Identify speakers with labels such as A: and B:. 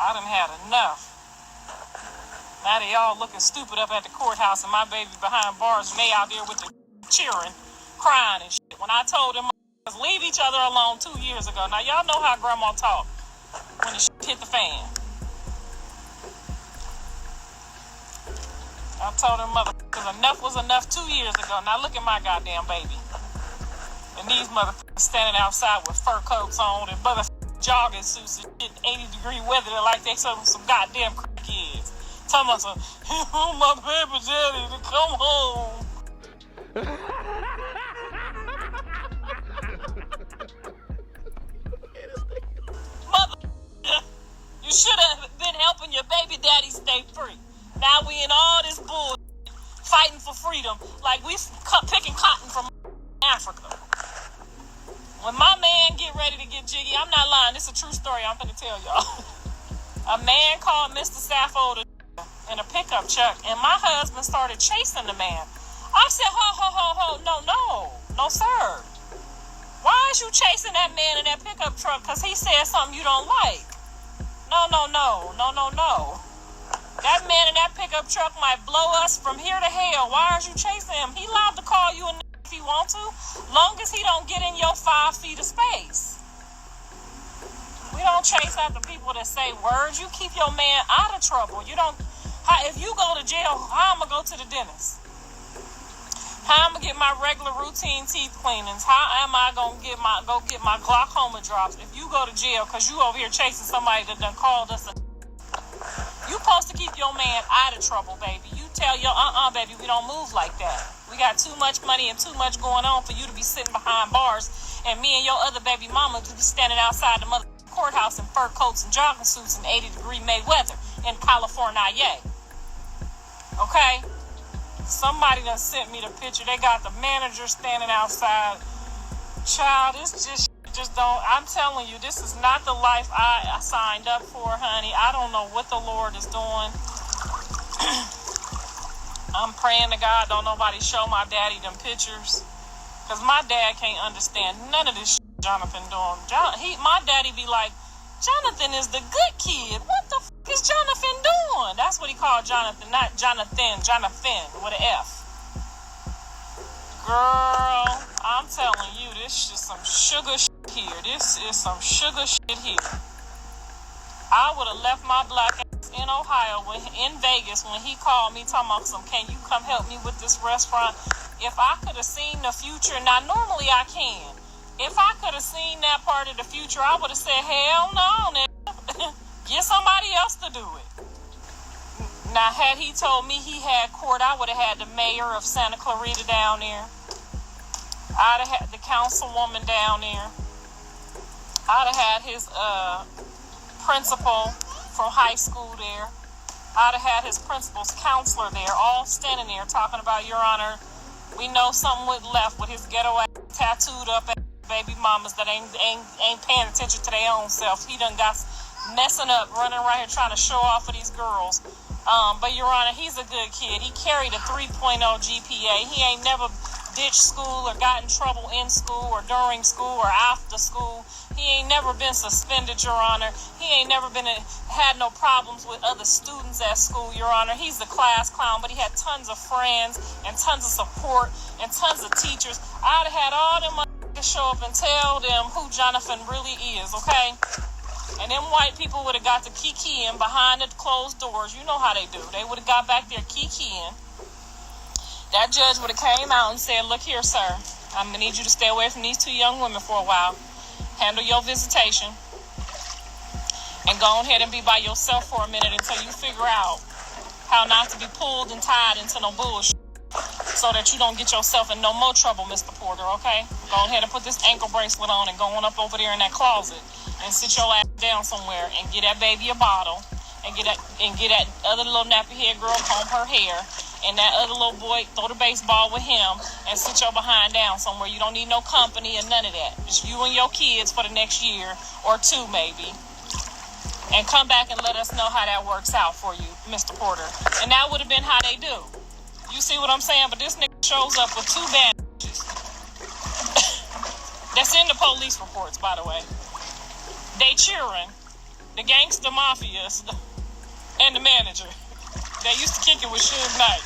A: I done had enough. Now they all looking stupid up at the courthouse and my baby behind bars and they out there with the cheering, crying and shit. When I told them leave each other alone 2 years ago. Now y'all know how grandma talk when the shit hit the fan. I told them motherfuckers enough was enough 2 years ago. Now look at my goddamn baby. And these motherfuckers standing outside with fur coats on and motherfucking jogging suits and shit, 80-degree weather like they some goddamn crackheads. Talking about some, my baby daddy to come home. You should have been helping your baby daddy stay free. Now we in all this bullshit, fighting for freedom, like we picking cotton from Africa. When my man get ready to get jiggy, I'm not lying, this is a true story I'm gonna tell y'all. A man called Mr. Sappho in a pickup truck, and my husband started chasing the man. I said, ho, no, sir. Why is you chasing that man in that pickup truck? Because he said something you don't like. No. That man in that pickup truck might blow us from here to hell. Why are you chasing him? He allowed to call you a nigga if he want to, long as he don't get in your 5 feet of space. We don't chase after people that say words. You keep your man out of trouble. You don't. If you go to jail, how am I go to the dentist? How am I get my regular routine teeth cleanings? How am I gonna get my glaucoma drops if you go to jail because you over here chasing somebody that done called us a... You supposed to keep your man out of trouble, baby. You tell your baby, we don't move like that. We got too much money and too much going on for you to be sitting behind bars and me and your other baby mama to be standing outside the mother courthouse in fur coats and jogging suits in 80-degree May weather in California. Okay? Somebody done sent me the picture. They got the manager standing outside. Child, this just don't... I'm telling you, this is not the life I signed up for, honey. I don't know what the Lord is doing. I'm praying to God don't nobody show my daddy them pictures. Because my dad can't understand none of this shit Jonathan doing. My daddy be like, Jonathan is the good kid. What the f*** is Jonathan doing? That's what he called Jonathan, not Jonathan. Jonathan with an F. Girl, I'm telling you, this is some sugar shit here. This is some sugar shit here. I would have left my black ass in Ohio, in Vegas, when he called me talking about some, can you come help me with this restaurant? If I could have seen the future, now normally I can. If I could have seen that part of the future, I would have said, hell no, nigga. Get somebody else to do it. Now, had he told me he had court, I would have had the mayor of Santa Clarita down there. I'd have had the councilwoman down there. I'd have had his principal from high school there. I'd have had his principal's counselor there, all standing there talking about, Your Honor, we know something went left with his ghetto ass tattooed up at baby mamas that ain't paying attention to their own self. He done got messing up, running around here trying to show off for these girls. But Your Honor, he's a good kid. He carried a 3.0 GPA. He ain't never ditched school or got in trouble in school or during school or after school. He ain't never been suspended, Your Honor. He ain't never had no problems with other students at school, Your Honor. He's the class clown, but he had tons of friends and tons of support and tons of teachers. I'd have had all them to show up and tell them who Jonathan really is, okay? And them white people would have got to kikiing behind the closed doors. You know how they do. They would have got back there kikiing. That judge would have came out and said, look here, sir, I'm going to need you to stay away from these 2 young women for a while. Handle your visitation. And go ahead and be by yourself for a minute until you figure out how not to be pulled and tied into no bullshit so that you don't get yourself in no more trouble, Mr. Porter, okay? Go ahead and put this ankle bracelet on and go on up over there in that closet and sit your ass down somewhere and get that baby a bottle and get that other little nappy head girl comb her hair and that other little boy throw the baseball with him and sit your behind down somewhere. You don't need no company and none of that. Just you and your kids for the next year or 2 maybe. And come back and let us know how that works out for you, Mr. Porter. And that would have been how they do. You see what I'm saying? But this nigga shows up with 2 bandages. That's in the police reports, by the way. They cheering. the gangster mafias, and the manager. They used to kick it with Suge Knight.